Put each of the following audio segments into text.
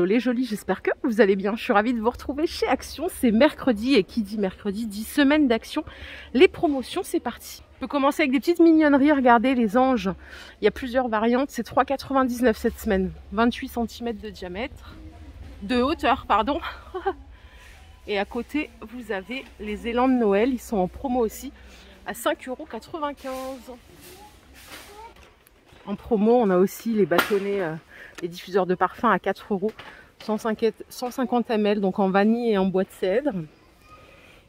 Les jolis, j'espère que vous allez bien. Je suis ravie de vous retrouver chez Action. C'est mercredi et qui dit mercredi dit semaine d'Action. Les promotions, c'est parti. On peut commencer avec des petites mignonneries. Regardez les anges. Il y a plusieurs variantes. C'est 3,99 cette semaine. 28 cm de diamètre. De hauteur, pardon. Et à côté, vous avez les élans de Noël. Ils sont en promo aussi à 5,95 €. En promo, on a aussi les bâtonnets, les diffuseurs de parfum à 4 €, 150 ml, donc en vanille et en bois de cèdre.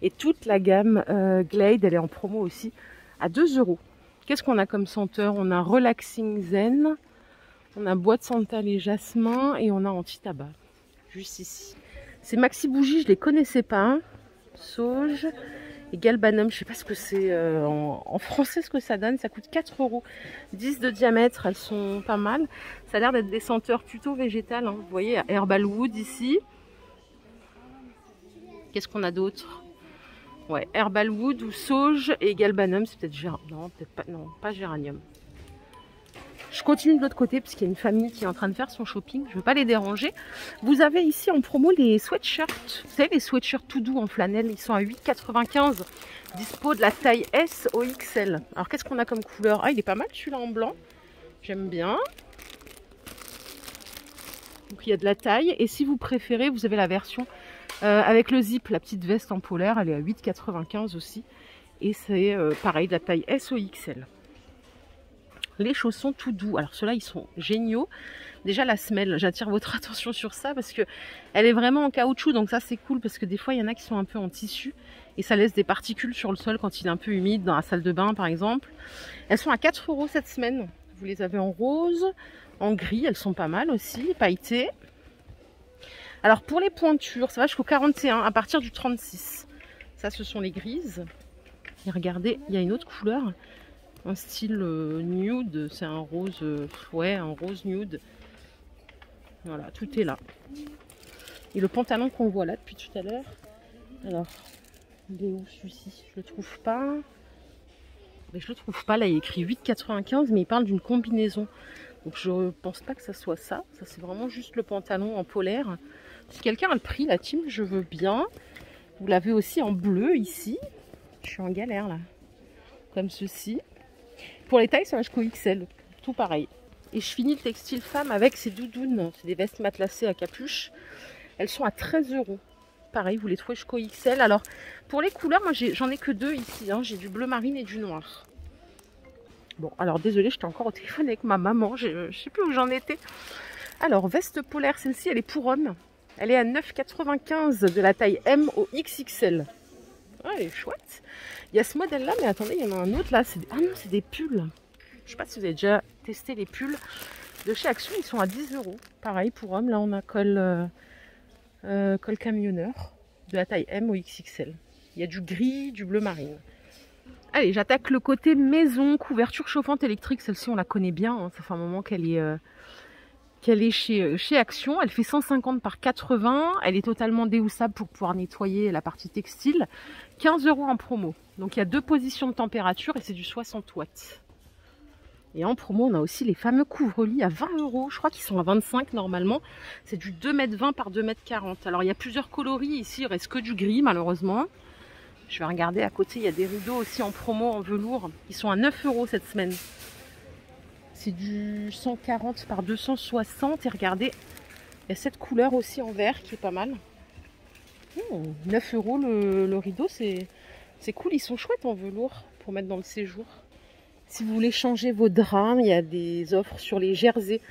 Et toute la gamme Glade, elle est en promo aussi à 2 €. Qu'est-ce qu'on a comme senteur? On a Relaxing Zen, on a bois de santal et jasmin et on a anti-tabac, juste ici. Ces maxi bougies, je les connaissais pas. Hein. Sauge et galbanum, je sais pas ce que c'est en français, ce que ça donne. Ça coûte 4 €. 10 de diamètre, elles sont pas mal. Ça a l'air d'être des senteurs plutôt végétales. Hein. Vous voyez, Herbal Wood ici. Qu'est-ce qu'on a d'autre? Ouais, Herbal Wood ou sauge et galbanum, c'est peut-être géranium. Non, peut-être pas. Non, pas géranium. Je continue de l'autre côté parce qu'il y a une famille qui est en train de faire son shopping. Je ne veux pas les déranger. Vous avez ici en promo les sweatshirts. Vous savez, les sweatshirts tout doux en flanelle. Ils sont à 8,95 €. Dispo de la taille S au XL. Alors, qu'est-ce qu'on a comme couleur? Ah, il est pas mal celui-là en blanc. J'aime bien. Donc, il y a de la taille. Et si vous préférez, vous avez la version avec le zip, la petite veste en polaire. Elle est à 8,95 € aussi. Et c'est pareil, de la taille S au XL. Les chaussons tout doux. Alors ceux-là, ils sont géniaux. Déjà la semelle, j'attire votre attention sur ça parce que elle est vraiment en caoutchouc. Donc ça, c'est cool parce que des fois, il y en a qui sont un peu en tissu et ça laisse des particules sur le sol quand il est un peu humide, dans la salle de bain par exemple. Elles sont à 4 € cette semaine. Vous les avez en rose, en gris. Elles sont pas mal aussi, pailletées. Alors pour les pointures, ça va jusqu'au 41 à partir du 36. Ça, ce sont les grises. Et regardez, il y a une autre couleur. Un style nude, c'est un rose, ouais, un rose nude. Voilà, tout est là. Et le pantalon qu'on voit là depuis tout à l'heure, alors, il est où celui-ci? Je le trouve pas. Mais je le trouve pas, là il est écrit 8,95 €, mais il parle d'une combinaison. Donc je pense pas que ça soit ça. Ça c'est vraiment juste le pantalon en polaire. Si quelqu'un a le prix, la team, je veux bien. Vous l'avez aussi en bleu ici. Je suis en galère là. Comme ceci. Pour les tailles, ça va jusqu'au XL, tout pareil. Et je finis le textile femme avec ces doudounes. C'est des vestes matelassées à capuche. Elles sont à 13 €. Pareil, vous les trouvez jusqu'au XL. Alors, pour les couleurs, moi j'en ai que deux ici. Hein. J'ai du bleu marine et du noir. Bon, alors désolée, j'étais encore au téléphone avec ma maman. Je sais plus où j'en étais. Alors, veste polaire, celle-ci, elle est pour homme. Elle est à 9,95 € de la taille M au XXL. Ah, elle est chouette. Il y a ce modèle-là, mais attendez, il y en a un autre là. Ah non, c'est des pulls. Je ne sais pas si vous avez déjà testé les pulls de chez Action. Ils sont à 10 €. Pareil pour hommes. Là, on a col camionneur de la taille M au XXL. Il y a du gris, du bleu marine. Allez, j'attaque le côté maison, couverture chauffante électrique. Celle-ci, on la connaît bien. Hein. Ça fait un moment qu'elle est chez Action. Elle fait 150 par 80. Elle est totalement déhoussable pour pouvoir nettoyer la partie textile. 15 € en promo. Donc il y a deux positions de température et c'est du 60 watts. Et en promo, on a aussi les fameux couvre-lits à 20 €. Je crois qu'ils sont à 25 normalement. C'est du 2,20 m par 2,40 m. Alors il y a plusieurs coloris ici. Il reste que du gris malheureusement. Je vais regarder à côté. Il y a des rideaux aussi en promo en velours. Ils sont à 9 € cette semaine. C'est du 140 par 260 et regardez, il y a cette couleur aussi en vert qui est pas mal. 9 € le rideau, c'est cool, ils sont chouettes en velours pour mettre dans le séjour. Si vous voulez changer vos draps, il y a des offres sur les jerseys.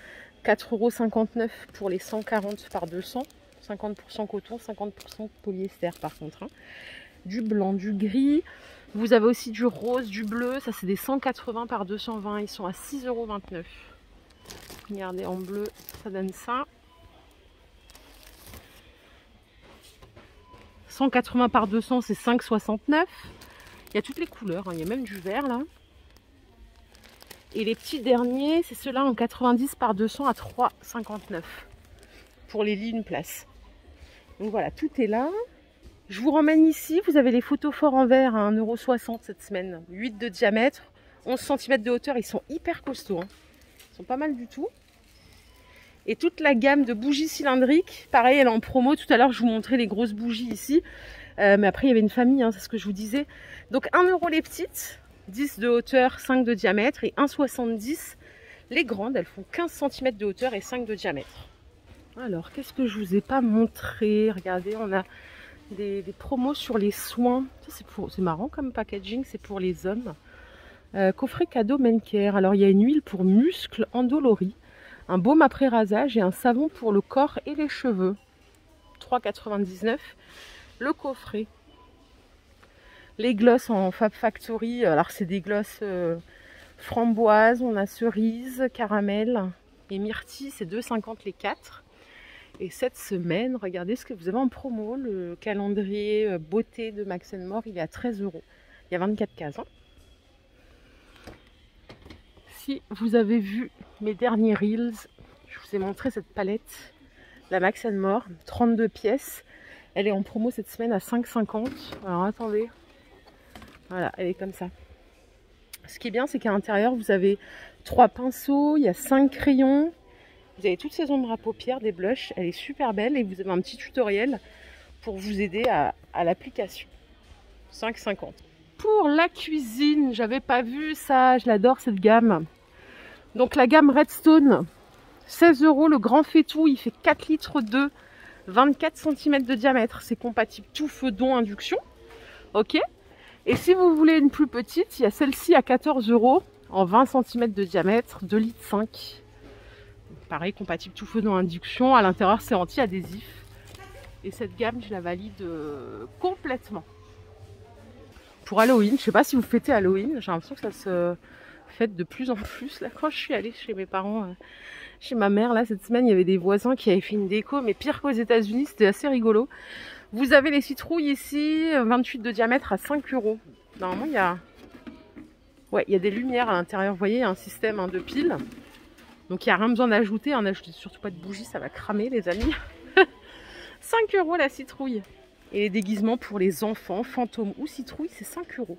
4,59 € pour les 140 par 200, 50% coton, 50% polyester par contre. Hein. Du blanc, du gris. Vous avez aussi du rose, du bleu. Ça, c'est des 180 par 220. Ils sont à 6,29 €. Regardez, en bleu, ça donne ça. 180 par 200, c'est 5,69 €. Il y a toutes les couleurs. Hein. Il y a même du vert, là. Et les petits derniers, c'est ceux-là en 90 par 200 à 3,59 € pour les lits une place. Donc voilà, tout est là. Je vous ramène ici, vous avez les photos forts en verre à 1,60 € cette semaine. 8 de diamètre, 11 cm de hauteur, ils sont hyper costauds. Hein. Ils sont pas mal du tout. Et toute la gamme de bougies cylindriques, pareil, elle est en promo. Tout à l'heure, je vous montrais les grosses bougies ici. Mais après, il y avait une famille, hein, c'est ce que je vous disais. Donc 1 € les petites, 10 de hauteur, 5 de diamètre et 1,70 les grandes. Elles font 15 cm de hauteur et 5 de diamètre. Alors, qu'est-ce que je vous ai pas montré? Regardez, on a des promos sur les soins. C'est marrant comme packaging, c'est pour les hommes. Coffret cadeau Men Care. Alors, il y a une huile pour muscles endoloris, un baume après rasage et un savon pour le corps et les cheveux. 3,99 le coffret. Les glosses en Fab Factory. Alors, c'est des glosses framboise, on a cerise, caramel et myrtille. C'est 2,50 les 4. Et cette semaine, regardez ce que vous avez en promo. Le calendrier beauté de Max & More, il est à 13 €. Il y a 24 cases. Hein. Si vous avez vu mes derniers Reels, je vous ai montré cette palette, la Max & More, 32 pièces. Elle est en promo cette semaine à 5,50. Alors attendez. Voilà, elle est comme ça. Ce qui est bien, c'est qu'à l'intérieur, vous avez 3 pinceaux, il y a 5 crayons. Vous avez toutes ces ombres à paupières, des blushs. Elle est super belle et vous avez un petit tutoriel pour vous aider à l'application. 5,50. Pour la cuisine, j'avais pas vu ça. Je l'adore cette gamme. Donc la gamme Redstone, 16 € le grand faitout. Il fait 4 litres de 24 cm de diamètre. C'est compatible tout feu, don, induction. Ok. Et si vous voulez une plus petite, il y a celle-ci à 14 € en 20 cm de diamètre, 2,5 litres. Pareil, compatible tout feu dans induction. À l'intérieur, c'est anti-adhésif. Et cette gamme, je la valide complètement. Pour Halloween, je ne sais pas si vous fêtez Halloween. J'ai l'impression que ça se fête de plus en plus. Là, quand je suis allée chez mes parents, chez ma mère, là, cette semaine, il y avait des voisins qui avaient fait une déco. Mais pire qu'aux États-Unis, c'était assez rigolo. Vous avez les citrouilles ici, 28 de diamètre à 5 €. Normalement, il y a... Ouais, il y a des lumières à l'intérieur. Vous voyez, il y a un système de piles. Donc il n'y a rien besoin d'ajouter, n'ajoutez surtout pas de bougies, ça va cramer les amis. 5 € la citrouille. Et les déguisements pour les enfants, fantômes ou citrouille, c'est 5 €.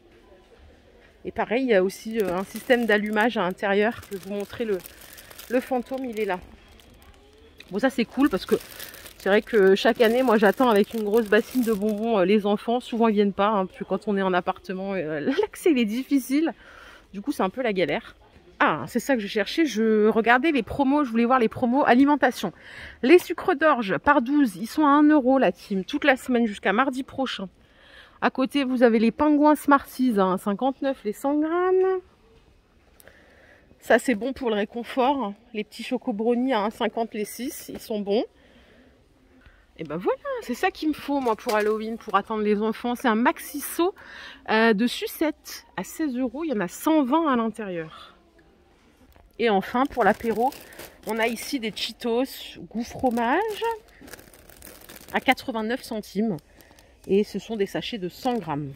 Et pareil, il y a aussi un système d'allumage à l'intérieur. Je vais vous montrer le fantôme, il est là. Bon, ça c'est cool parce que c'est vrai que chaque année, moi j'attends avec une grosse bassine de bonbons les enfants. Souvent ils viennent pas, hein, parce que quand on est en appartement, l'accès il est difficile. Du coup c'est un peu la galère. Ah, c'est ça que je cherchais, je regardais les promos, je voulais voir les promos alimentation. Les sucres d'orge par 12, ils sont à 1 € la team, toute la semaine jusqu'à mardi prochain. À côté, vous avez les pingouins Smarties à 1,59 les 100 grammes. Ça, c'est bon pour le réconfort. Les petits choco brownies à 1,50 les 6, ils sont bons. Et ben voilà, c'est ça qu'il me faut moi pour Halloween, pour attendre les enfants. C'est un maxi seau de sucettes à 16 €, il y en a 120 à l'intérieur. Et enfin, pour l'apéro, on a ici des Cheetos goût fromage à 89 centimes. Et ce sont des sachets de 100 grammes.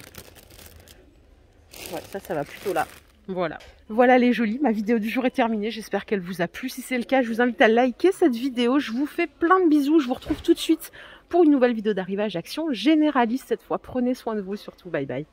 Ouais, ça va plutôt là. Voilà. Voilà les jolis, ma vidéo du jour est terminée. J'espère qu'elle vous a plu. Si c'est le cas, je vous invite à liker cette vidéo. Je vous fais plein de bisous. Je vous retrouve tout de suite pour une nouvelle vidéo d'arrivage action généraliste cette fois. Prenez soin de vous surtout. Bye bye.